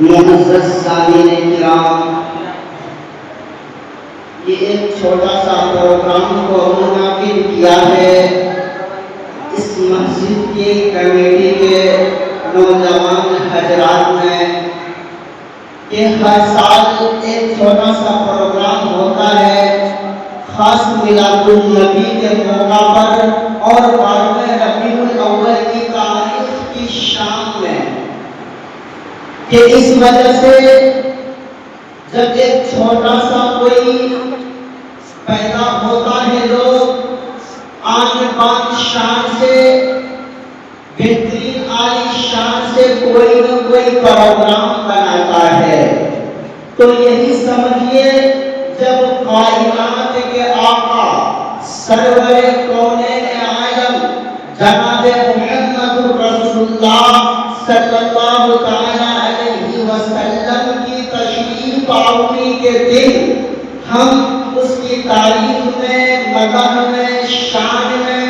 मुअज़्ज़ज़ सामीन किराम ये एक छोटा सा प्रोग्राम को मुनाकिद किया है इस मस्जिद की कमेटी के नौजवान हजरात ने कि हर साल एक छोटा सा प्रोग्राम होता है खास मिलादुन नबी के मौका पर और 12वें रबीउल अव्वल की तारीख की शाम में कि इस वजह से जब एक छोटा सा कोई पैदा होता है लोग आन बान शान से बेहतरीन आली शान से कोई न कोई प्रोग्राम बनाता है तो यही समझिए जब कायनात के आका सरवर कौनैन आलम जनाब मुहम्मद रसूलुल्लाह सल्लल्लाहु तआला अलैहि वसल्लम की तशरीफ पावनी के दिन हम उसकी तारीफ में मदह में शान में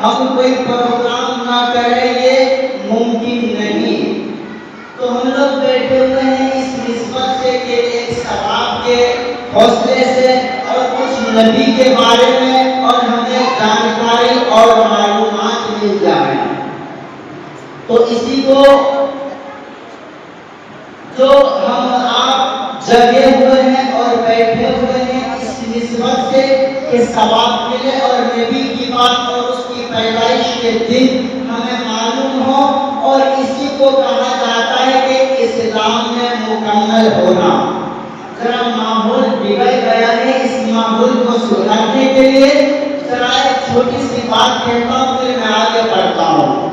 हम कोई प्रोग्राम ना करें ये मुमकिन नहीं तो हम लोग बैठे हुए हैं इस निस्बत से कि एक सवाब के हौसले से और कुछ नबी के बारे में और हमें जानकारी और मालूमात मिल जाए तो इसी को जो हम आप जगे हुए हैं और बैठे हुए हैं इस निस्बत से कि सवाब मिले और नबी की बात और उसकी पैदाइश के दिन हमें मालूम हो और इसी को कहा जाता है कि इस्लाम में मुकम्मल होना जरा माहौल बिगड़ गया है इस माहौल को सुधारने के लिए जरा एक छोटी सी बात कहता हूँ फिर मैं आगे बढ़ता हूँ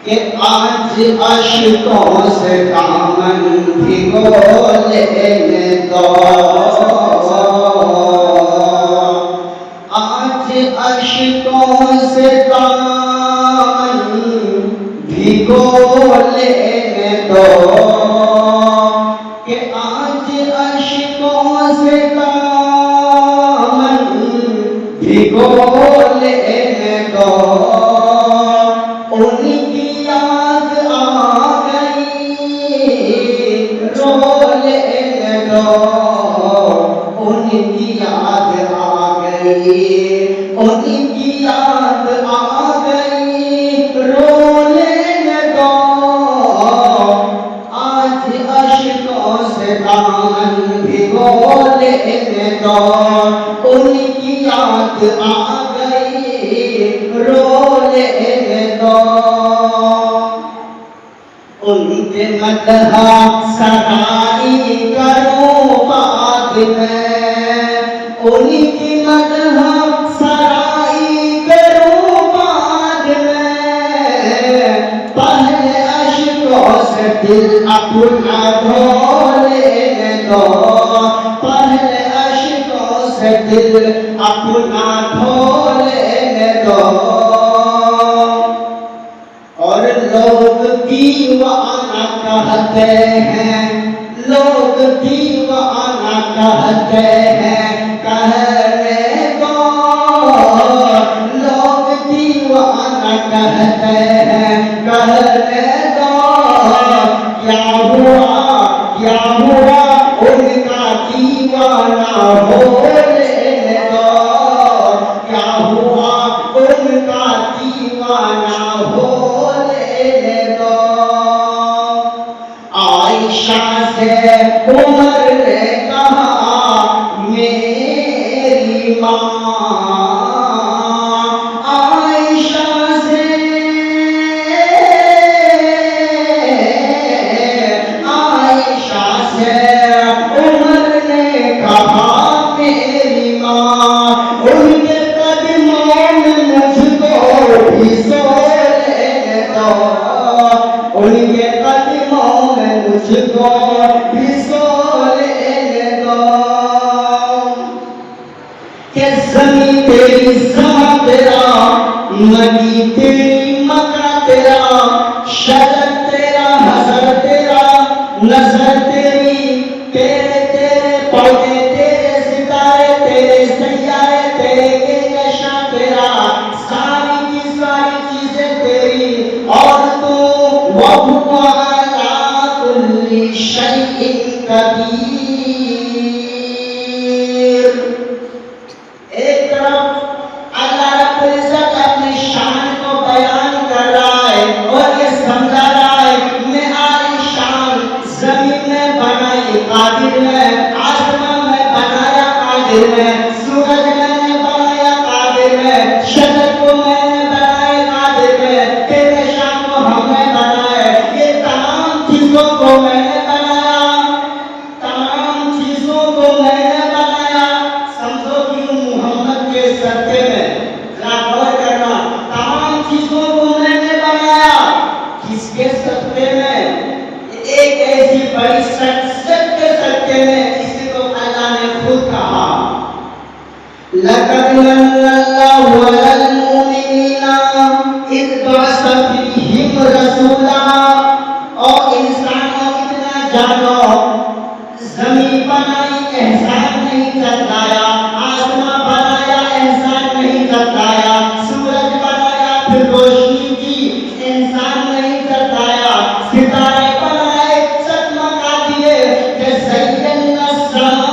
कि आज अश्कों से दामन भिगो लेने दो आज अश्कों से दामन भिगो लेने दो कि आज अश्कों से दामन भिगो लेने दो उनकी याद आ गई रो लेने दो उनकी याद आ गई उनकी याद आ गई रो लेने दो आज अश्कों से दामन भिगो लेने दो उनकी याद आ गई रो लेने दो उनके मदह सदाई करूं बाद में उनकी मदह सदाई करूं बाद में पहले अश्कों से दिल अपना धो लेने दो पहले अश्कों से दिल अपना धो लेने दो और लोग दीवाना कह कहते हैं, लोग दीवाना कहते हैं, कहने दो। लोग दीवाना कहते हैं, कहने दो। क्या हुआ, क्या हुआ, उनका दीवाना हो लेने दो। क्या हुआ, उनका दीवाना हो लेने दो। आयशा से उमर ने कहा, मेरी माँ। आयशा से, आयशा से उमर ने कहा, मेरी माँ। उनके कदमों में मुझको भी सो लेने दो। उनके कदमों में मुझको भी सो लेने दो। कि ज़मीं तेरी ज़मा तेरा, नदी तेरी मक्का तेरा, शजर तेरा हज़र तेरा, नज़र तेरी, तेरे तेरे पौधे तेरे, सितारे तेरे, सैयारे तेरे, कहकशां तेरा, सारी की सारी चीजें तेरी। और तू वहुवा अला कुल्ली शैइन कदीर। एक तरफ अल्लाह रब्बुल इज्जत अपनी शान को बयान कर रहा है और ये समझा रहा है, मैं आलिशान जमीन में बनाई कादिर में, आसमान में बनाया कादिर में, सूरज मैंने बनाया कादिर में, शजर को मैंने बनाया कादिर में, तेरे शाम को हमने बनाया। ये तमाम चीजों को मैंने बनाया, तमाम चीजों को मैंने बनाया। समझो कि मोहम्मद के सत्य में गौर करना, तमाम चीजों को मैंने बनाया। किसके सत्य में? एक ऐसी बड़ी शख्सियत के सत्य में, जिसको अल्लाह ने खुद कहा, लक़द मन्नल्लाहु अलल मुमिनीना इज़ बअस फ़ीहिम रसूला। और इंसानों इतना जानो, ज़मीन बनाई एहसान नहीं जताया, आसमां बनाया एहसान नहीं जताया, सूरज बनाया फिर रोशनी की एहसान नहीं जताया, सितारे बनाए चकमका दिए कि ज़य्यना समा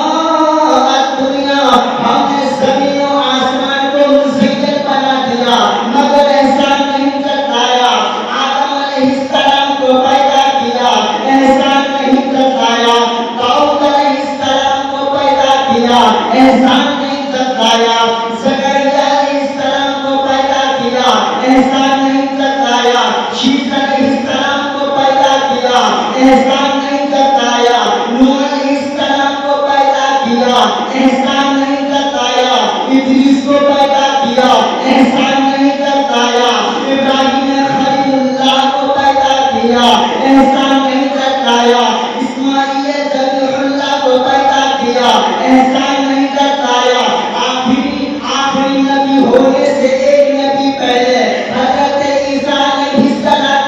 दुनिया, हमने ज़मीन और आसमान को मुज़य्यन बना दिया, मगर एहसान नहीं जताया। आदम अलैहिस्सलाम को पैदा किया, एहसान नहीं जताया। दाऊद अलैहिस्सलाम को पैदा किया, एहसान नहीं जताया। ज़करिया अलैहिस्सलाम को पैदा किया, एहसान नहीं जताया। शीशा अलैहिस्सलाम को पैदा किया, एहसान नहीं जताया। नूह अलैहिस्सलाम को पैदा किया, एहसान नहीं जताया। इद्रीस को पैदा किया, एहसान नहीं जताया। इब्राहीम खलीलुल्लाह को पैदा किया, एहसान नहीं जताया। इस्माईल ज़बीहुल्लाह को पैदा किया, एहसान नहीं जताया। आखिरी नबी होने से एक नबी पहले हज़रत ईसा अलैहिस्सलाम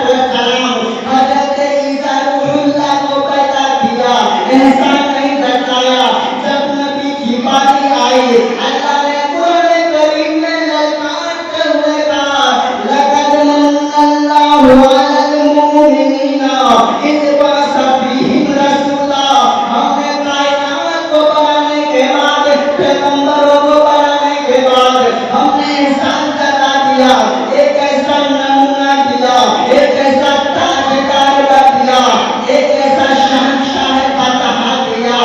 हज़रत ईसा रूहुल्लाह को पैदा किया, एहसान नहीं जताया। जब नबी की बारी आई, अल्लाह ने कुरान करीम में ललकारते हुए कहा, लक़द मन्नल्लाहु अलल मुमिनीना इज़ बअस फ़ीहिम रसूला। हमने कायनात को बनाने के बाद, पैगंबरों को बनाने के बाद, हमने एहसान जता दिया, एक ऐसा नमूना दिया, एक ऐसा ताजदार दिया, एक ऐसा शहंशाह फतह दिया,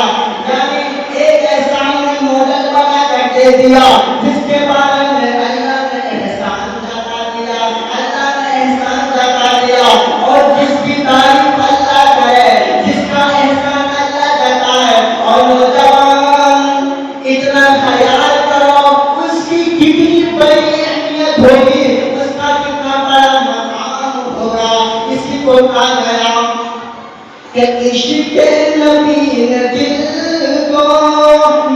यानी एक ऐसा हमने मॉडल बना कर दे दिया, जिसके बारे में अल्लाह ने एहसान जता दिया, अल्लाह ने एहसान जता दिया। और जिसकी तारीफ अल्लाह करे, जिसका एहसान अल्लाह जताए, और नौजवान इतना ख्याल करो, उसकी कितनी बड़ी अहमियत होगी, उसका कितना बड़ा मकाम होगा। इसी को कहा गया कि इश्क़ नबी ने दिल को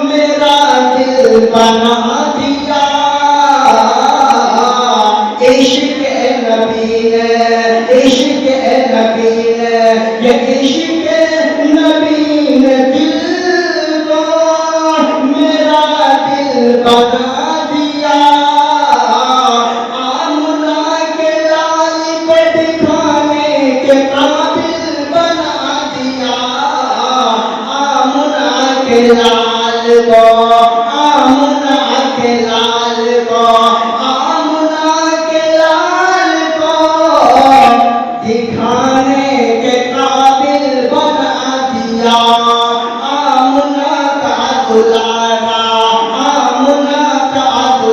मेरा दिल बना दिया। इश्क़ नबी ने, इश्क़ नबी ने, ये इश्क़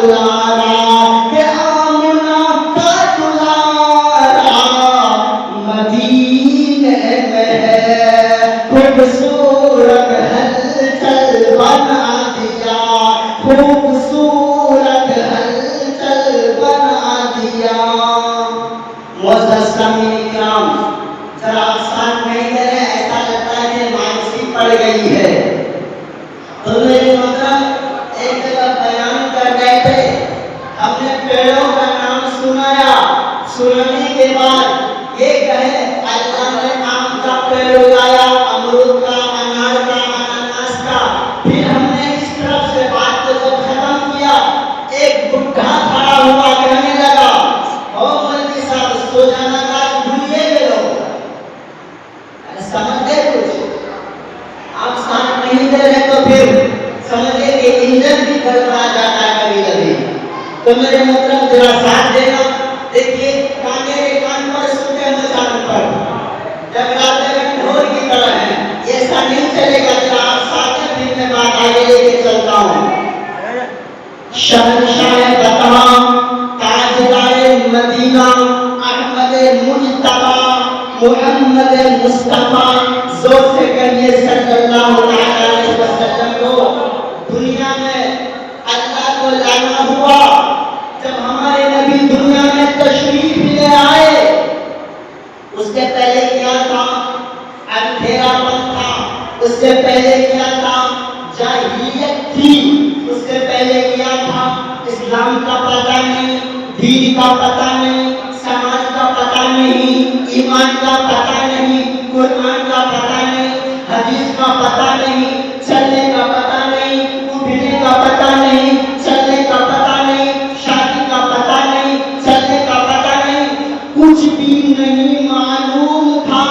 दुलारा, के आमना का दुलारा मदीने में है। खूबसूरत हलचल बना दिया, खूबसूरत हलचल बना दिया। मोअज़्ज़ज़-सामीन-ए-किराम, जरा आप साथ नहीं दे रहे, ऐसा लगता है कि मायूसी पड़ गई है। तो मेरे मोहतरम, एक जगह बयान कर रहे थे, हमने पेड़ों का नाम सुनाया, सुनाने के बाद ये कहे अल्लाह ने आम का पेड़ उगाया, अमरूद का, अनार का, अनानास का। फिर हमने इस तरफ से बात को जब खत्म किया, एक बुढ़ा खड़ा हुआ कहने लगा, ओ मौलवी साहब, सो जाना का भूलिए ये लोग। समझ गए कुछ? आप साथ नहीं दे रहे तो फिर समझिए कि इंजन भी गड़बड़ा जाता है कभी-कभी। तो मेरे मोहतरम, जरा साथ देना। देखिए, काने के कान पर सुनते हैं मचान पर, जगराते ढोल की तरह है, ऐसा नहीं चलेगा। जरा आप साथ में, फिर मैं बात आगे लेके चलता हूँ। शहंशाह बतहा, ताजदारे मदीना, अहमद मुज्तबा, मुहम्मद मुस्तफा, जोर से कहिए सल्लल्लाहु अलैहि वसल्लम को। दुनिया में अल्लाह को लाना हुआ, जब हमारे नबी दुनिया में तशरीफ ले आए, उससे पहले क्या था? अंधेरापन था। उससे पहले क्या था? जाहिलियत थी। उससे पहले क्या था? इस्लाम का पता नहीं, दीन का पता नहीं, समाज का पता नहीं, ईमान का पता नहीं, कुरान का पता नहीं, हदीस का पता नहीं, चलने का पता नहीं, उठने का पता नहीं, चलने का पता नहीं, शादी का पता नहीं, चलने का पता नहीं, कुछ भी नहीं मालूम था।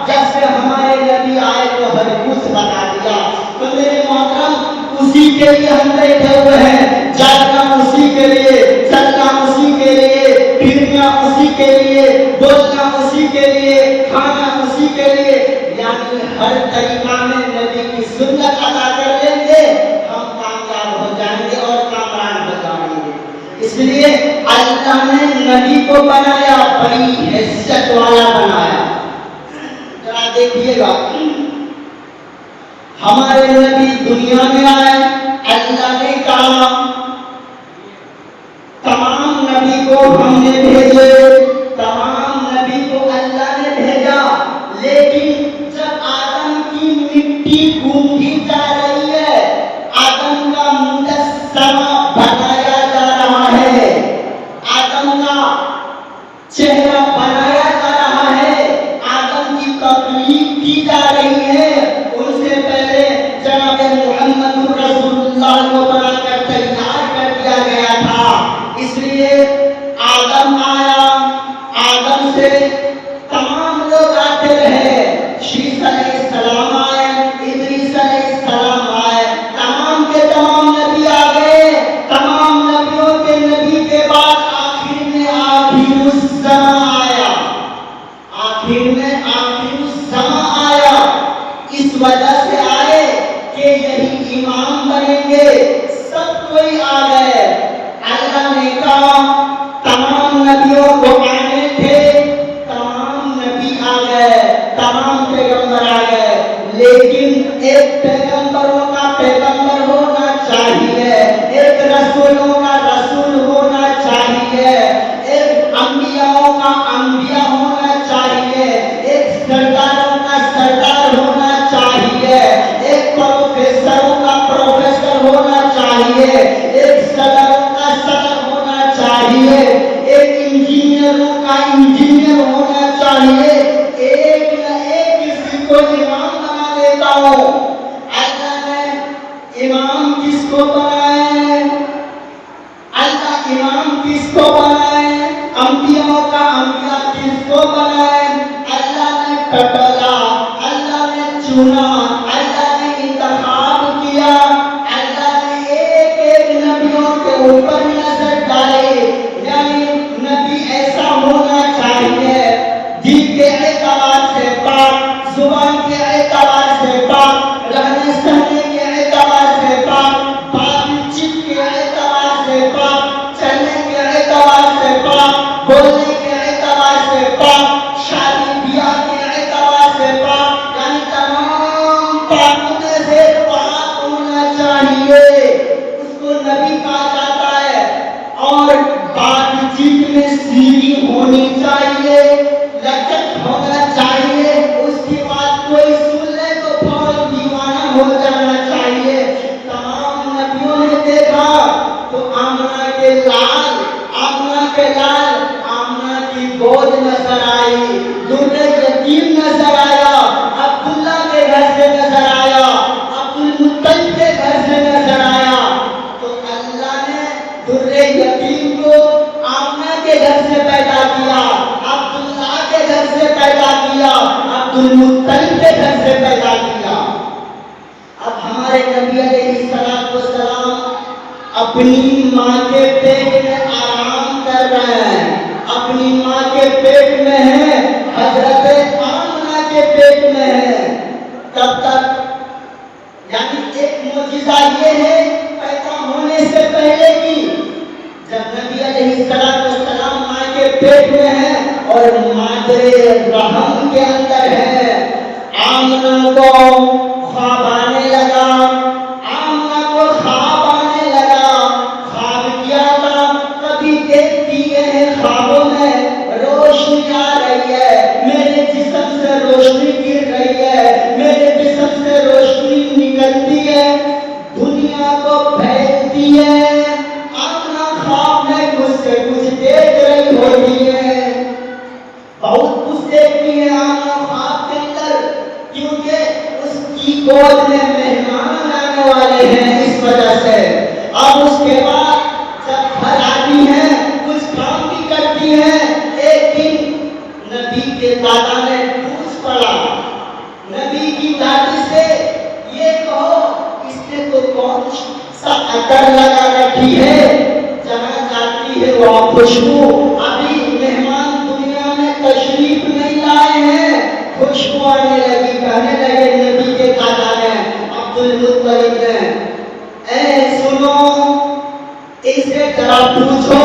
जब से हमारे नबी आए तो हर कुछ बता दिया। तो मेरे मोहतरम, उसी के लिए हम बैठे हुए हैं, जागना उसी के लिए, चलना उसी के लिए, फिरना उसी के लिए, बोलना उसी के लिए, खाना उसी के लिए। यानी हर तरीका में नबी की सुन्नत अदा कर लेंगे, हम कामयाब हो जाएंगे और कामयाब हो जाएंगे। इसलिए अल्लाह ने नबी को बनाया, बड़ी हैसियत वाला बनाया। जरा देखिएगा, हमारे नबी दुनिया में आए, अल्लाह ने कहा तमाम नबी को हमने भेजे, तमाम नबी को अल्लाह ने भेजा। लेकिन जब आदम की मिट्टी गूंथी जा रही है, आदम का मुजस्समा बनाया जा रहा है, आदम का चेहरा बनाया जा रहा है, आदम की तकलीफ की जा रही है, उनसे पहले जनाब मुहम्मद रसूलुल्लाह को बनाकर तैयार कर दिया गया था। इसलिए आदम आया, आदम से तमाम लोग आते रहे, शीश अलैहिस्सलाम आए, इदरीस अलैहिस्सलाम आए, तमाम के तमाम नबी आ गए। तमाम नबियों के नबी के बाद आखिर में आखिरुज़्ज़मा आया, आखिर में आखिरुज़्ज़मा आया। इस वजह से आए कि यही इमाम बनेंगे। सब कोई आ गए। अल्लाह ने कहा तमाम नबियों को आने थे, तमाम नबी आ गए, तमाम पैगंबर आ गए, लेकिन एक पैगंबरों का पैगंबर होना चाहिए, एक रसूलों का रसूल होना चाहिए, एक अंबियाओं का अंबिया होना चाहिए, एक सरदारों का सरदार होना चाहिए, एक प्रोफेसरों का प्रोफेसर होना चाहिए, एक सदरों का सदर होना चाहिए, एक इंजीनियरों का इंजीनियर होना चाहिए। एक न एक किसी को इमाम बना देता हूँ। अल्लाह ने इमाम किसको बनाए? अल्लाह इमाम किसको बनाए? अंबियाओं का अंबिया किसको बनाए? अल्लाह ने टटोला, अल्लाह ने चुना, अल्लाह ने इंतखाब किया, अल्लाह ने एक एक नबियों के ऊपर नजर डाली। यानी नबी ऐसा होना चाहिए, दिल के एतबार से पाक, जुबान के एतबार से पाक, रहने सहने के एतबार से पाक, बातचीत के एतबार से पाक, में सीढ़ी होनी चाहिए, लचक होना चाहिए, उसकी बात कोई सुन ले तो फौरन दीवाना हो जाना चाहिए। तमाम नबियों ने देखा तो आमना के लाल, आमना की गोद नजर आई, दुर्रे यतीम नजर आया, अब्दुल्ला के घर से नजर आया, अब्दुल मुत्तलिब के घर से नजर आया। तो अल्लाह ने दुर्रे यतीम को आमना के घर से पैदा किया, अब्दुल्ला के घर से पैदा किया, अब्दुल मुत्तलिब के घर से पैदा किया। अब हमारे नबी अलैहिस्सलाम अपनी माँ के पेट में आराम कर रहे हैं, अपनी माँ के पेट में है, हजरत आमना के पेट में है। तब तक यानी एक मौजिज़ा ये है पैदा होने से पहले की, जब नबी अलैहिस्सलाम माँ के पेट में है और मादरे रहम के अंदर है, आमना को ख्वाब आने लगा, आमना को ख्वाब आने लगा। ख्वाब क्या था? कभी देखती है ख्वाबों में रोशनी आ रही है, मेरे जिस्म से रोशनी गिर रही है, मेरे जिस्म से रोशनी निकलती है, दुनिया को फैलती है। आमना ख्वाब में कुछ से कुछ देख रही होती है, बहुत कुछ देखती है आमना ख्वाब के अंदर, क्योंकि उसकी गोद में मेहमान आने वाले हैं, इस वजह से। अब उसके बाद जब घर आती है, कुछ काम भी करती है। एक दिन नबी के दादा ने पूछ पड़ा, नबी की दादी से, ये कहो इसने तो कौन सा अतर लगा रखी है, जहाँ जाती है वहाँ खुशबू, अभी मेहमान दुनिया में तशरीफ नहीं लाए हैं, खुशबू आने लगी। कहने लगे नबी के दादा ने, अब्दुल मुत्तलिब ने, ए सुनो, इसे जरा पूछो,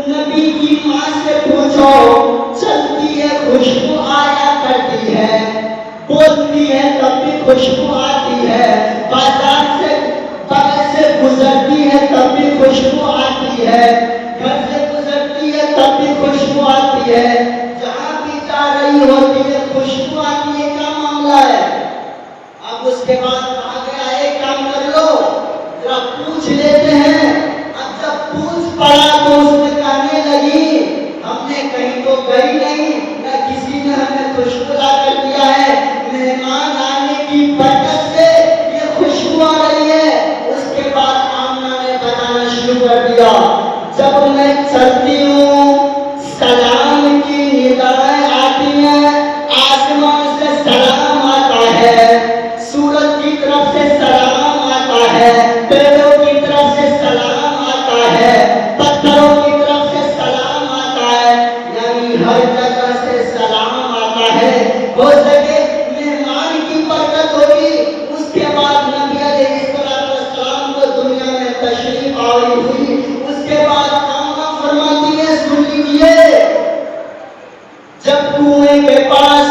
नबी की माँ से पूछो, चलती है खुशबू आया करती है, बोलती है तब भी खुशबू आती है, बाजार से बगल से गुजरती है तब भी खुशबू आती है, घर से गुजरती है तब भी खुशबू आती है, जहाँ भी जा रही होती है खुशबू आती है। क्या मामला है? अब उसके बाद कहा गया एक काम कर लो, जरा पूछ लेते हैं। अब जब पूछ पड़ा तो उसने कहने लगी, हमने कहीं तो गई नहीं, न किसी ने हमें खुशबू ला कर दिया है, मेहमान आने की बरकत से ये खुशबू आ रही है। उसके बाद आमना ने बताना शुरू कर दिया, जब मैं चलती हूँ सलाम की निदाएं आती हैं, आसमान से सलाम आता है, सूरज की तरफ से सलाम आता है, पेड़ों की तरफ से सलाम आता है, पत्थरों की तरफ से सलाम आता है, यानी हर जगह से सलाम आता है। हो सके मेहमान की बरकत होगी। उसके बाद नबी अलैहिस्सलाम को दुनिया में तशरीफ आई हुई। उसके बाद आमना फरमाती है, सुन लीजिए, जब कुएं के पास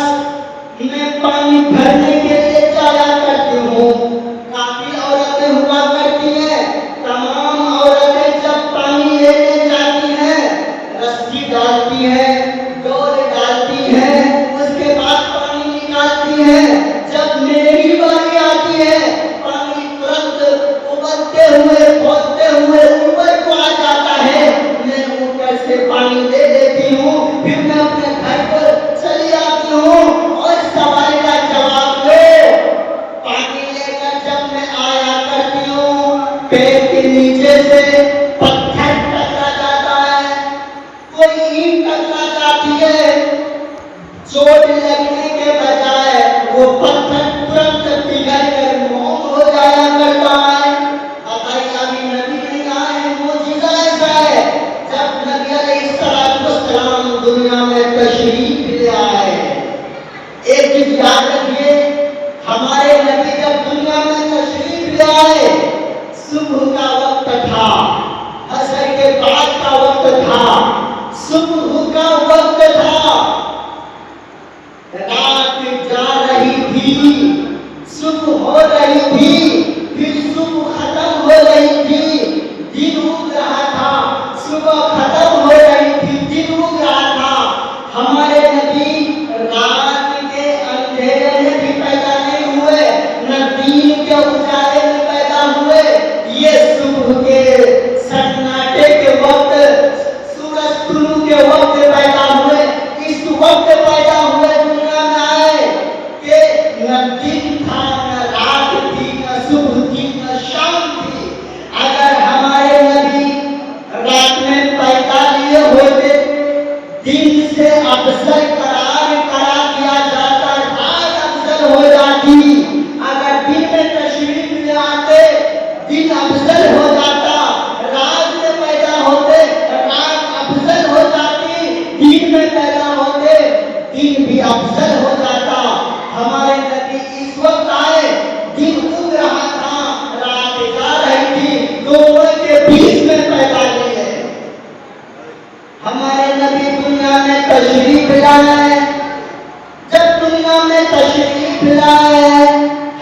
मैं पानी भरने के लिए जाया करती हूँ, काफी औरतें हुआ करती हैं, तमाम औरतें जब पानी लेने जाती हैं, रस्सी डालती हैं, डोर डालती हैं, उसके बाद पानी निकालती हैं। जब मेरी बारी आती है, पानी तुरंत उबलते हुए खोदते हुए ऊपर को आ जाता है, मैं ऊपर से पानी ले लेती हूँ, फिर मैं अपने घर पर चली आती हूँ और सवाल का जवाब दो। पानी लेकर जब मैं आया करती हूँ, पेड़ के नीचे से पत्थर टकरा जाता है, कोई ईंट टकरा जाती है, चोट लगने के बजाय वो पत्थर तुरंत पिघल कर मोम हो जाया करता है। बताइए, अभी नबी नहीं आए, मौजिज़ा ऐसा है। जब नबी अलैहिस्सलाम दुनिया में तशरीफ ले आए, एक चीज याद रखिए, हमारे नबी जब दुनिया में तशरीफ ले आए, सुबह का वक्त था, असर के बाद का वक्त था, सुबह का वक्त था, रात जा रही थी, सुबह हो रही थी, फिर सुबह खत्म हो रही थी, दिन उग रहा था, सुबह खत्म हो रही थी, अफजल करा दिया जाता, रात अफजल हो जाती। अगर दिन में तशरीफ ले आते, दिन अफजल हो जाता। रात में पैदा होते, रात अफजल हो जाती। दिन में पैदा होते, दिन भी अफजल हो जाता। हमारे नबी इस वक्त आए, दिन उग रहा था, रात जा रही थी, दोनों के बीच में पैदा हुए। हमारे नबी दुनिया में तशरीफ लाए। जब दुनिया में तशरीफ लाए,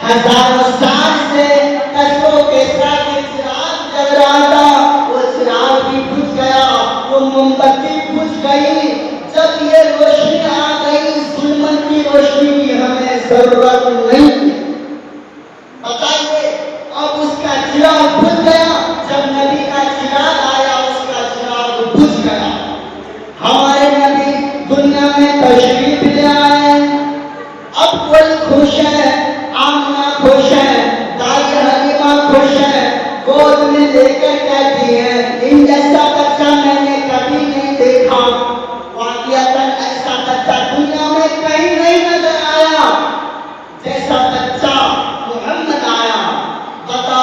हजारों साल से कस्बों के साथ चिराग जल रहा था, वो चिराग भी बुझ गया, वो मोमबत्ती बुझ गई। जब ये रोशनी आ गई, जुल्मत की रोशनी की हमें जरूरत नहीं। बताइए, अब उसका चिराग बुझ गया। जब नबी का चिराग आया, उसका चिराग बुझ गया। हमारे नबी दुनिया में तशरीफ ले आए। अब कोई खुश है, आमना खुश है, दाई हलीमा खुश है, गोद में लेकर कहती है, इन जैसा बच्चा मैंने कभी नहीं देखा। वाकईतन ऐसा बच्चा दुनिया में कहीं नहीं नजर आया जैसा बच्चा मोहम्मद आया। बता,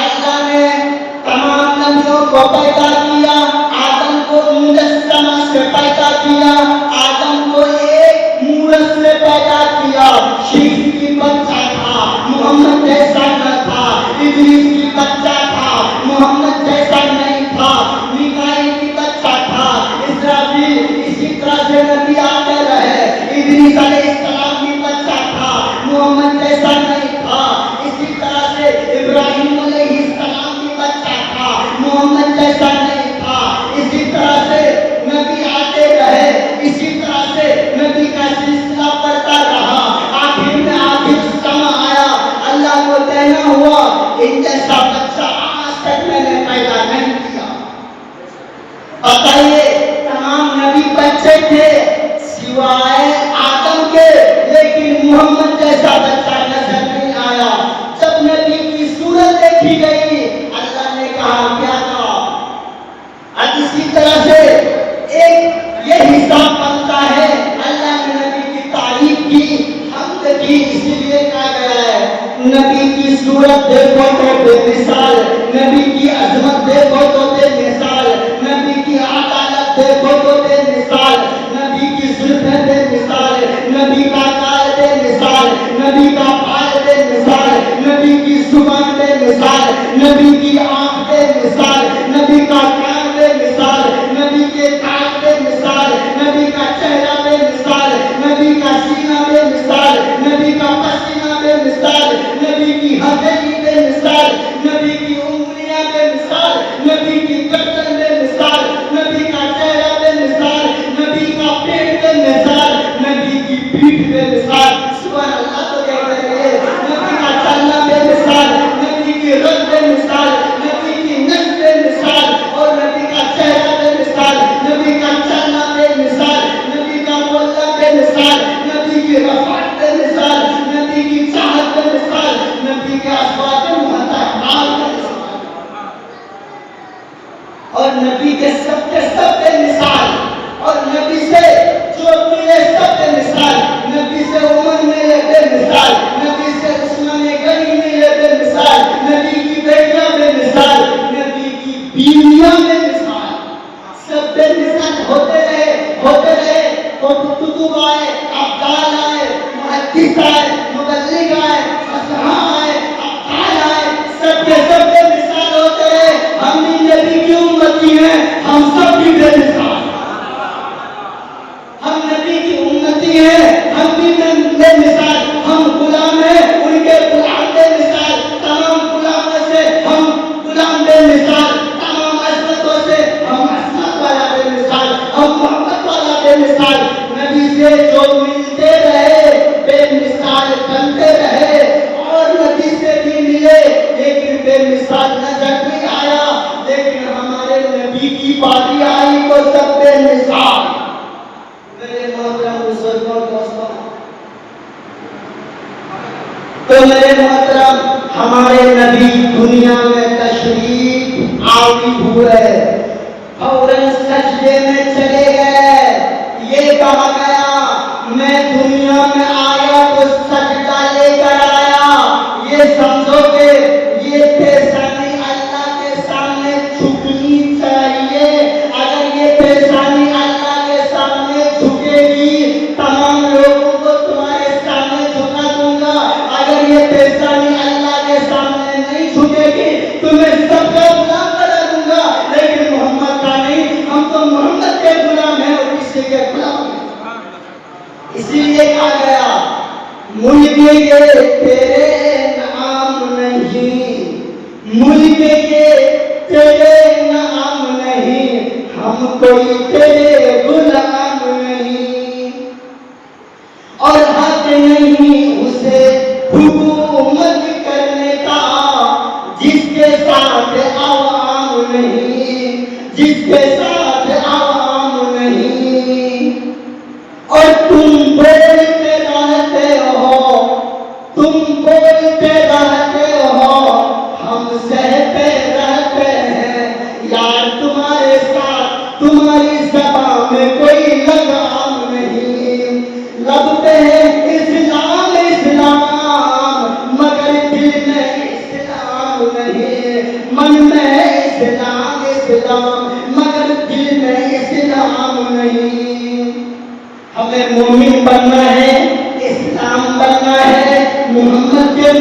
अल्लाह ने तमाम नबियों को पैदा किया, आदम को मुजस्समा से पैदा किया, आदम को एक मूरत से पैदा किया। शीश की बच्चा था, मोहम्मद जैसा न था। इदरीस की बच्चा था, मोहम्मद जैसा नहीं था। मिकाईल की बच्चा था, इस्राफील। इसी तरह से नबी आते रहे। इदरीस अलैहिस्सलाम की बच्चा था, मोहम्मद जैसा नहीं था। इसी तरह से इब्राहिम अलैहिस्सलाम की बच्चा था, मोहम्मद जैसा नहीं था। इसी तरह से नबी आते रहे, इसी तरह से नबी का सिलसिला बढ़ता रहा। आखिर में आखिर समय आया, अल्लाह को देना हुआ, इन जैसा बच्चा आज तक मैंने पैदा नहीं किया। बताइए, तमाम नबी बच्चे थे सिवाय आदम के, लेकिन मोहम्मद जैसा बच्चा नजर नहीं आया। जब नबी की सूरत देखी गई, अल्लाह ने कहा क्या कहा। अब इसी तरह से एक ये हिसाब बनता है, अल्लाह ने नबी की तारीफ की, हमद की, इसीलिए कहा गया है, नबी की सूरत देखो तो बेमिसाल, नबी की अजमत देखो तो बेमिसाल, नबी की अदालत देखो तो बेमिसाल, नबी की जुल्फें बेमिसाल, नबी का काल बेमिसाल, नबी का बाल बेमिसाल, नबी की जुबान बेमिसाल, नबी की आंख बेमिसाल, नबी का कान बेमिसाल, नबी के कान बेमिसाल, नबी का चेहरा बेमिसाल, नबी का सीना बेमिसाल, नबी का पसीना बेमिसाल, नबी की हथेली बेमिसाल, नबी की उंगलियां बेमिसाल, नबी की गर्दन बेमिसाल, नबी का चेहरा बेमिसाल, नबी का पेट बेमिसाल, नबी की पीठ बेमिसाल। सुभान अल्लाह, तो कह रहे हैं, नबी का चलना बेमिसाल, नबी की रंग बेमिसाल, नबी की नस बेमिसाल, और नबी का चेहरा बेमिसाल, नबी का चलना बेमिसाल, नबी का बोलना बेमिसाल, नबी की रफ़ात बेमिसाल, नबी की चाहत बेमिसाल, नबी के असवाद मुहतरमात बेमिसाल, और नबी के सब बेमिसाल, और नबी से जो मिले सब बेमिसाल, नबी से उमर मिले बेमिसाल, नबी से उस्मान गनी मिले बेमिसाल, नबी की बेटियां बेमिसाल, नबी की बीवियां बेमिसाल, सब बेमिसाल होते रहे। तो कुतुब आए, अब्दाल आए, मुहद्दिस आए, मुबल्लिग आए, फसहा आए, अब्दाल आए, सब के सब बेमिसाल होते रहे। हम भी नबी की उम्मती हैं, हम सब भी बेमिसाल, हम नबी की उम्मती हैं, हम भी बेमिसाल, हम गुलाम हैं, उनके गुलाम बेमिसाल, तमाम गुलामों से हम गुलाम बेमिसाल, तमाम अज़मतों से हम अज़मत वाला बेमिसाल, हम मोहब्बत वाला बेमिसाल। नबी से जो मिलते रहे बेमिसाल बनते रहे, और नबी से भी मिले लेकिन बेमिसाल नजर नहीं आया। लेकिन हमारे नबी की बारी आई तो सब बेमिसाल। मेरे मोहतरम बुजुर्गों, दोस्तों, तो मेरे मोहतरम, हमारे नबी दुनिया में तशरीफ आवी हुए, फौरन सजदे में चले गए। ये कहा दुनिया में आया तो सजदा लेकर आया। ये समझो कि ये पेशानी अल्लाह के सामने झुकनी चाहिए। अगर ये पेशानी अल्लाह के सामने झुकेगी, तमाम लोगों को तुम्हारे सामने झुका दूंगा। अगर ये पेशानी अल्लाह के सामने नहीं झुकेगी, तुम्हें सबका गुलाम बना दूंगा। लेकिन मोहम्मद का नहीं, हम तो मोहम्मद के गुलाम हैं और किसी के गुलाम हैं। इसीलिए कहा गया, मुल्क ये तेरे नाम नहीं, मुल्क ये तेरे नाम नहीं, हम कोई तेरे गुलाम नहीं। और हक नहीं उसे हुकूमत करने का जिसके साथ आवाम नहीं, जिसके साथ आवाम नहीं। और तुम बोलते रहते हो, तुम बोलते रहते हो, हम सहते रहते हैं। यार तुम्हारे साथ तुम्हारी ज़बान में कोई लगाम नहीं। लगते हैं इस्लाम इस्लाम, मगर दिल में इस्लाम नहीं। मन में इस्लाम इस्लाम, मगर दिल में इस्लाम नहीं। हमें मोमिन बनना है, इस्लाम बनना है, मोहम्मद के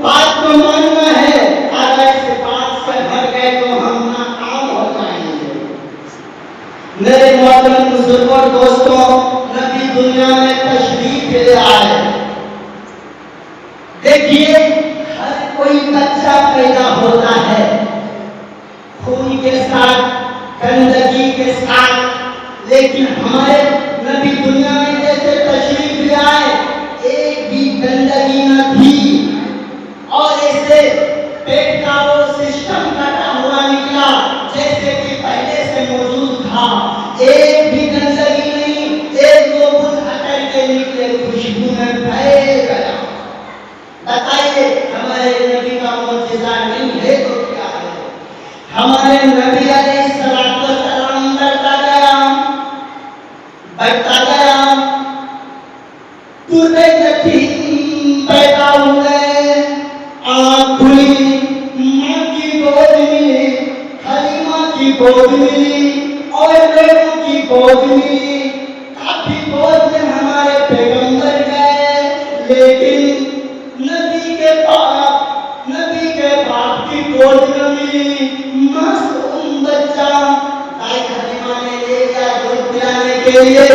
बात को मानना है। अगर इस बात से भर गए तो हम नाकाम हो जाएंगे। मेरे मोहतरम बुजुर्गों दोस्तों, नबी दुनिया में तशरीफ ले आए। देखिए, हर कोई बच्चा पैदा होता है खून के साथ, गंदगी के साथ, लेकिन हमारे नबी दुनिया में जैसे तशरीफ ले आए, एक भी गंदगी न थी। और ऐसे पेट का वो सिस्टम कटा हुआ निकला जैसे कि पहले से मौजूद था। एक भी गंदगी नहीं, एक दो बुत हटकर के निकले, खुशबू में फैल गया। बताइए, हमारे नबी का मौजूदा नहीं है तो क्या है? हमारे नबी अलैहिस्सलाम बढ़ता गया, बढ़ता गया। पूरे यतीम पैदा हुए, आँख खुली, माँ की गोद मिली, हलीमा की गोद मिली और लोगों की गोद मिली। काफी गोद में हमारे पैगंबर गए, लेकिन नबी के बाप की गोद न मिली। मासूम बच्चा दाई हलीमा ने ले लिया दूध पिलाने के लिए,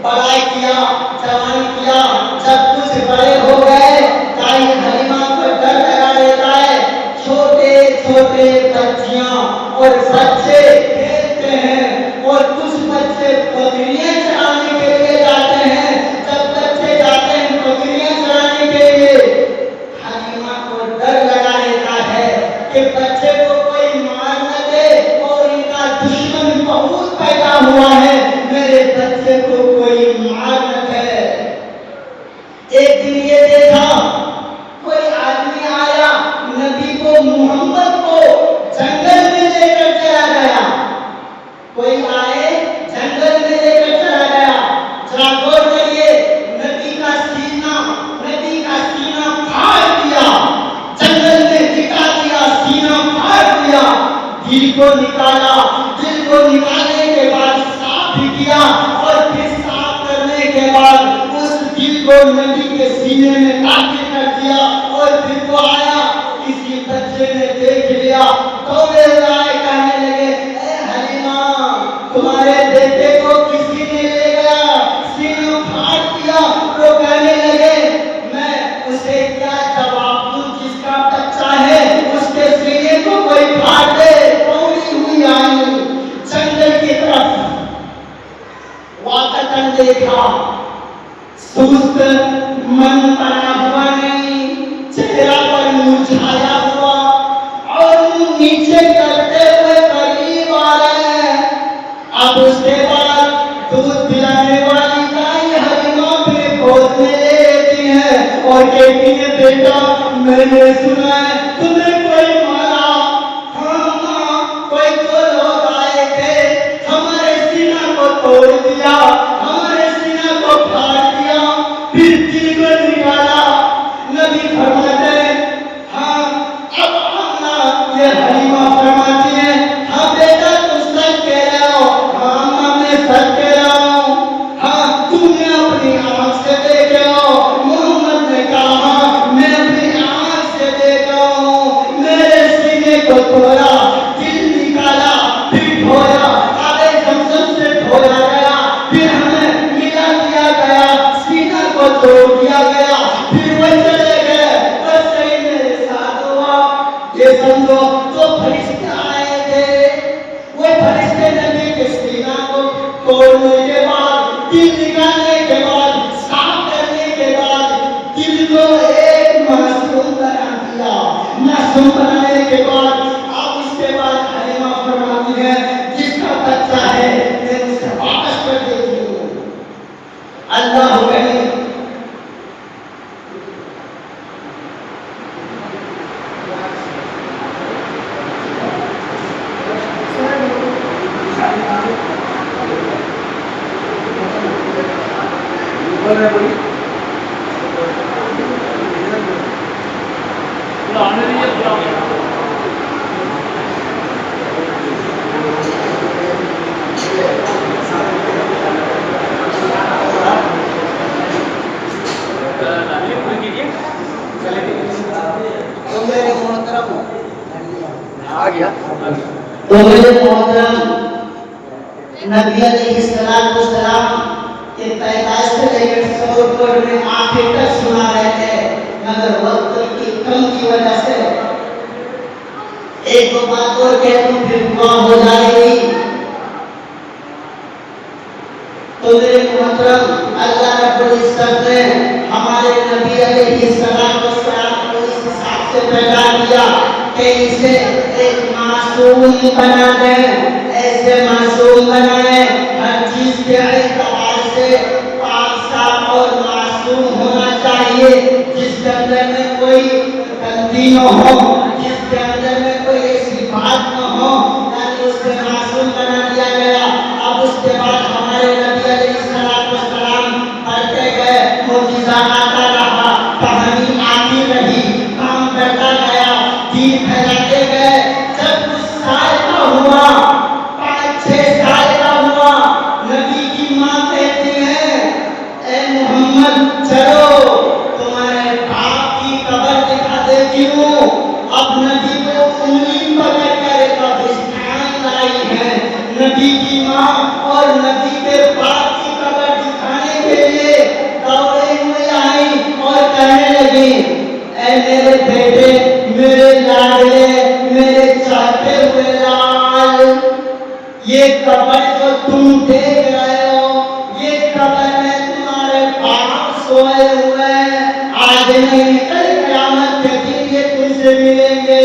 बड़ा किया, जवान किया। जब कुछ बड़े हो गए, दाई हलीमा को डर लगा देता है। छोटे छोटे बच्चियां और बच्चे खेलते हैं और कुछ बच्चे बकरियां चराने के लिए जाते हैं। जब बच्चे जाते हैं बकरियां चराने के लिए, हलीमा को डर लगा देता है कि बच्चे को कोई मार न दे और इनका दुश्मन बहुत पैदा हुआ है, मेरे बच्चे को कोई मार न दे। एक दिन ये देखा, कोई आदमी आया, नबी को मोहम्मद को जंगल में लेकर चला गया। कोई आए, जंगल में लेकर चला गया। जरा गौर करिए, नबी का सीना फाड़ दिया, जंगल में टिका दिया, सीना फाड़ दिया, दिल को निकाला। दिल को निकालने के बाद साफ किया और फिर साफ करने के बाद उस दिल को नबी के सीने में दाखिल कर दिया। और फिर वो आया, किसी बच्चे ने देख लिया, दौड़े आए, कहने लगे, ए हलीमा, तुम्हारे बेटे को किसी ने ले गया, सीना फाड़ दिया। वो कहने लगे, मैं उसे क्या जवाब दूं, जिसका बच्चा है उसके सीने को कोई फाड़ दे। दौड़ी हुई आई जंगल की तरफ, वाकई देखा, सुस्त मन बना हुआ नहीं, चेहरा पर मुरझाया हुआ और नीचे करते हुए करीब आ रहे हैं। अब उसके बाद दूध पिलाने वाली दाई हलीमा अपने गोद में ले लेती है और कहती है, बेटा मैंने सुना है तुम्हें कोई मारा। हाँ माँ, कोई तो लोग आए थे, हमारे सीना को तोड़ दिया, हमारे सीना को फाड़ दिया, बच्चा है मैं उसे वापस कर देती हूँ। अल्लाह करीम तो मेरे मोहतरम नबी अलैहिस्सलाम के पैदाइश से लेकर सौर में आखिर तक सुना रहे थे, मगर वक्त की कम की वजह से एक दो बात और कह दूं फिर दुआ हो जाएगी। तो मेरे मोहतरम अल्लाह रब्बुल इज्जत ने हमारे नबी अलैहिस्सलाम को इस हिसाब से पैदा किया कि इसे एक मासूम बना दे, ऐसे मासूम बनाए हर चीज के एतबार से पाक साफ और मासूम होना चाहिए, जिसके अंदर में कोई गंदगी न हो, जिसके अंदर में कोई ऐसी बात न हो, यानी उससे मासूम बना दिया गया। अब उसके बाद हमारे नबी अलैहिस्सलाम बढ़ते गए, मुजीजा आता रहा, कहानी आती रही, काम करता गया, दीन फैलाते गए। जब कुछ साल का हुआ, 5-6 साल का हुआ, नबी की माँ कहती है ए मोहम्मद चलो तुम्हारे बाप की कब्र दिखा देती हूँ। अब नबी को उंगली पकड़ कर कब्रिस्तान लाई है नबी की माँ, और नबी के बाप की कब्र दिखाने के लिए दौड़े हुए आई और कहने लगी ए मेरे बेटे, मेरे लाडले, मेरे चाहते हुए लाल, ये कब्र जो तुम देख रहे हो, ये कब्र में तुम्हारे बाप सोए हुए हैं, आज नहीं कल क़यामत के दिन ये तुमसे मिलेंगे।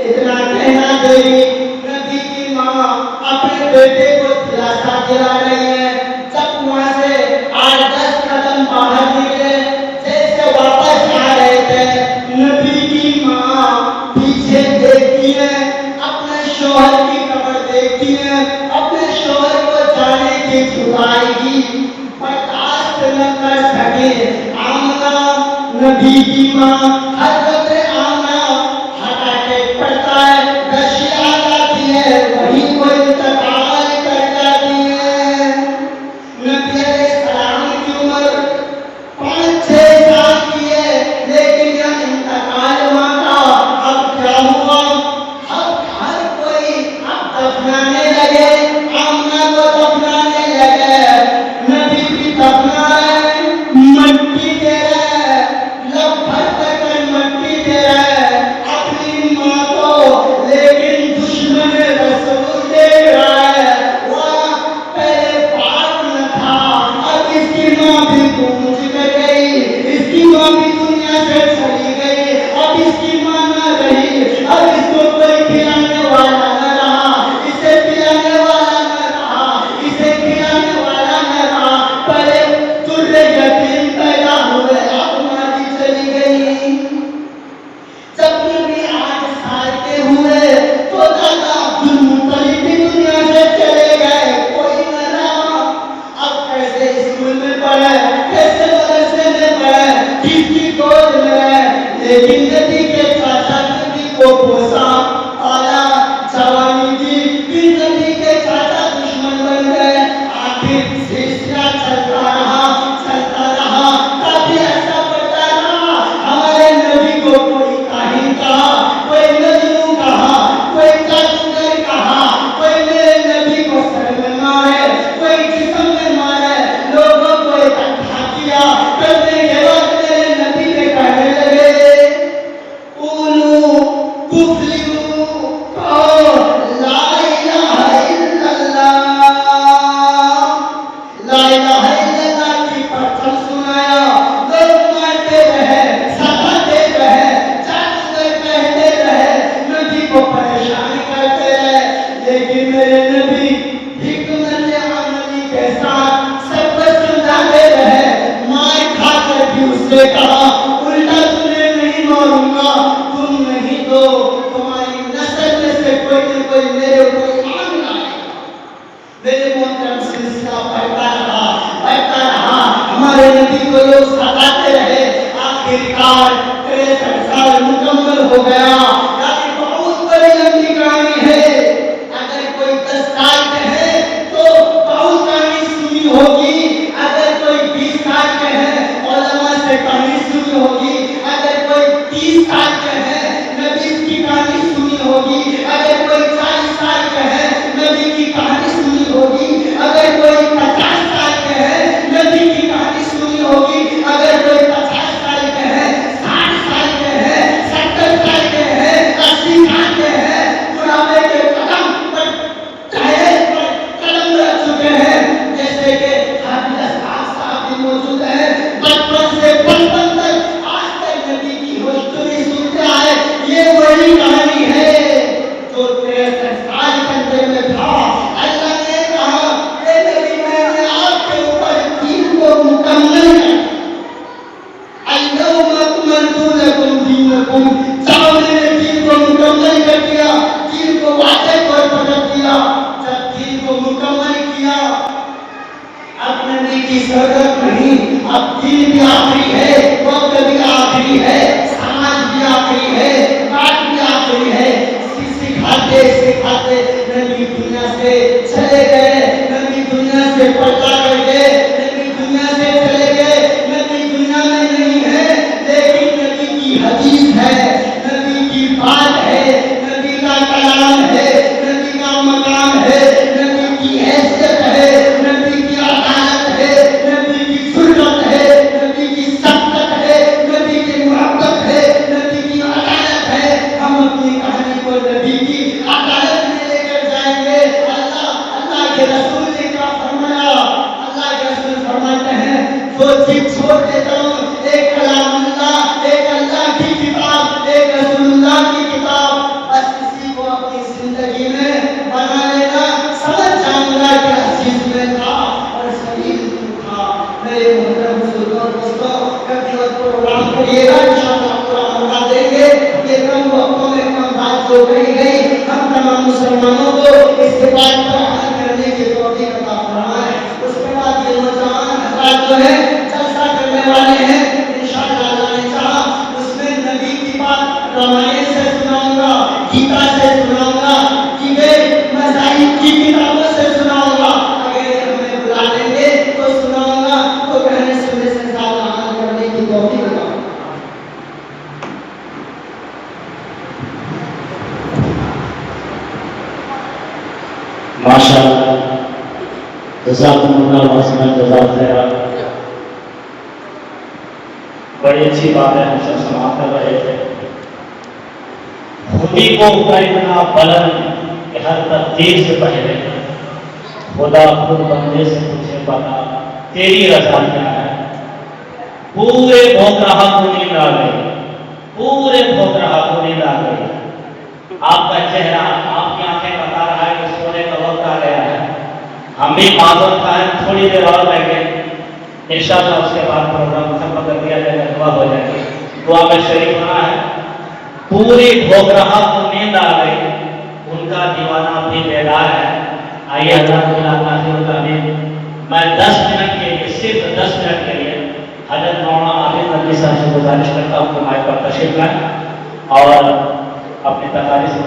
इतना कहना गई, नबी की माँ अपने बेटे को दिलासा दिला रही है। जब वहां से 8-10 कदम बाहर निकले, जैसे वापस आ रहे थे, नबी की माँ पीछे देखती है, अपने शौहर की कब्र देखती है, अपने शौहर को जाने की जुदाई बर्दाश्त न कर सके। आमना नबी की माँ हज़रत आमना हार्ट अटैक पड़ता है, रशी आ जाती है, वही को इंतकाल कर जाती है। नबी अलैहिस्सलाम की उम्र 5-6 साल की है, लेकिन यह इंतकाल हुआ था। अब क्या हुआ, अब हर कोई अब दफनाने लगे, आमना को दफनाने लगे, नबी भी दफना रहे, मट्टी दे रहे, लब भर कर मट्टी दे रहे अपनी माँ को, लेकिन दुश्मन रसूल देख रहा है, वह पहले पाक न था, अब इसकी माँ भी गूंज गई, इसकी माँ भी दुनिया से चली गई, अब इसकी माँ न रही, अब इसको कोई खिलाने वाला न रहा, इसे पिलाने वाला न रहा, इसे खिलाने वाला न रहा। पहले तुर्रे यतीम पैदा हुए, अब माँ भी चली गई। जब नबी 8 साल के हुए तो दादा अब्दुल मुत्तलिब भी दुनिया से चले गए, कोई न रहा। अब कैसे स्कूल में पढ़े, कैसे मदरसे में पढ़े, किसकी गोद में रहे, लेकिन नबी के चाचा नबी को पोसा पाला, जवानी दी, फिर नबी के चाचा दुश्मन बन गए। आखिर सिलसिला चलता रहा, काफी ऐसा बढ़ता रहा। हमारे नबी को कोई काहिन कहा, कोई मजनू कहा, कोई जादूगर कहा, कोई मेरे नबी को सर में मारे, कोई जिस्म में मारे, लोगों को इकट्ठा किया। करने के बाद मेरे नबी के कहने लगे उसने कहा उल्टा तुझे नहीं मारूंगा, तुम नहीं तो तुम्हारी नस्ल में से कोई न कोई मेरे ऊपर ईमान लाएगा। मेरे मोहतरम सिलसिला बढ़ता रहा, हमारे नबी को लोग सताते रहे, आखिरकार 63 साल मुकम्मल हो गया। यानी बहुत बड़ी लंबी कहानी है। अगर कोई 10 साल के है तो बहुत कहानी सुनी होगी, अगर कोई 20 साल के है उलमा से कहानी सुनी होगी, अगर कोई 30 साल के है नबी की कहानी सुनी होगी, अगर कोई 40 साल के है नबी की कहानी सुनी होगी, अगर कोई 50 साल के है नबी की कहानी सुनी होगी, अगर कोई 50 साल के है 60 साल के है 70 साल के है 80 साल के है बुढ़ापे के कदम पर कदम रख चुके हैं, जैसे कि हाफिज असगार साहब भी मौजूद है। बचपन से बचपन तक आज तक नबी की हिस्ट्री सुनते आए, ये वही कहानी है जो 63 साल के अंदर में था। अल्लाह ने कहा ए नबी मैंने आपके ऊपर दीन को मुकम्मल कर अल्यौम अकमलतु लकुम दीनकुम, जाओ मैंने दीन को मुकम्मल कर दिया, दीन को वाज़ेह तौर पर रख दिया। जब दीन को मुकम्मल किया अब नबी की जरूरत नहीं, अब दीन भी आखिरी है, वक्त भी आखिरी है, समाज भी आखिरी है, बात भी आखिरी है। सिखाते सिखाते नबी दुनिया से चले गए, नबी दुनिया से पर्दा कर गए, नबी दुनिया से चले गए, नबी दुनिया में नहीं है, लेकिन नबी की हदीस है, नबी की बात है, नबी का कलाम है, नबी का मकाम है, नबी की हैसियत है, नबी की अदालत है, नबी की जुर्रत है, नबी की शफ़क़त है, नबी की मोहब्बत है, नबी की अदालत है। हम अपनी कहानी को नबी की अदालत में लेकर जाएंगे। अल्लाह के रसूल ने क्या फरमाया? अल्लाह के रसूल फरमाते हैं जो चीज छोड़ देता हूँ, एक कलामुल्लाह, एक अल्लाह की किताब, एक रसूलुल्लाह की किताब, बस इसी को अपनी जिंदगी में बना लेना, समझ जाऊंगा कि अजीज में था और शरीर था। मेरे मोहतरम बुजुर्गों दोस्तों, कभी और प्रोग्राम करिएगा, इंशाअल्लाह पूरा मौका देंगे। ये कम वक्तों में कम बात जो कही गई, हम तमाम मुसलमानों को इसके बाद पर अमल करने की तौफीक अता फरमाए। उसके बाद ये नौजवान हज़रात जो है जलसा करने वाले हैं, इंशाअल्लाह अल्लाह ने चाहा उसमें नबी की बात रामायण से सुनाऊंगा, गीता से सुनाऊंगा, मज़ाहिब की किताबों से सुनाऊंगा। अगर ये हमें बुला लेंगे तो सुनाऊंगा, तो कहने सुनने से ज़्यादा अमल करने की तौफीक अता फरमाए। माशाअल्लाह, जज़ाकुमुल्लाह वहसन जज़ाक खैरा। बड़ी अच्छी बात है, हम सब समाप्त कर रहे थे। खुदी को इतना बुलंद कि हर तकदीर से पहले खुदा खुद बंदे से पूछे बता तेरी रज़ा क्या है। पूरे भोकराहा को नींद आ गई, पूरे भोकराहा को नींद आ गई। आपका चेहरा, आपकी आंखें बता रहा है कि सोने का वक्त आ गया है। हम भी माजूर था, थोड़ी देर और रहेंगे, इंशाअल्लाह उसके बाद प्रोग्राम खत्म कर दिया जाएगा, दुआ हो जाएगी। दुआ में शरीक होना है। पूरी भोकराहा को नींद आ गई, उनका दीवाना भी बेदार है। आइए अल्लाह मैं 10 मिनट के लिए, सिर्फ 10 मिनट के लिए हज़रत मौलाना आबिद नदवी साहब से गुजारिश करता हूँ कि माइक पर तशरीफ लाएं और अपनी तकारीर से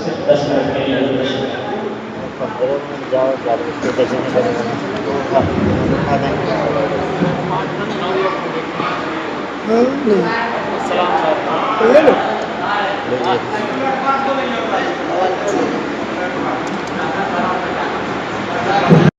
सिर्फ 10 मिनट के लिए तशरीफ लाएं। ले लो।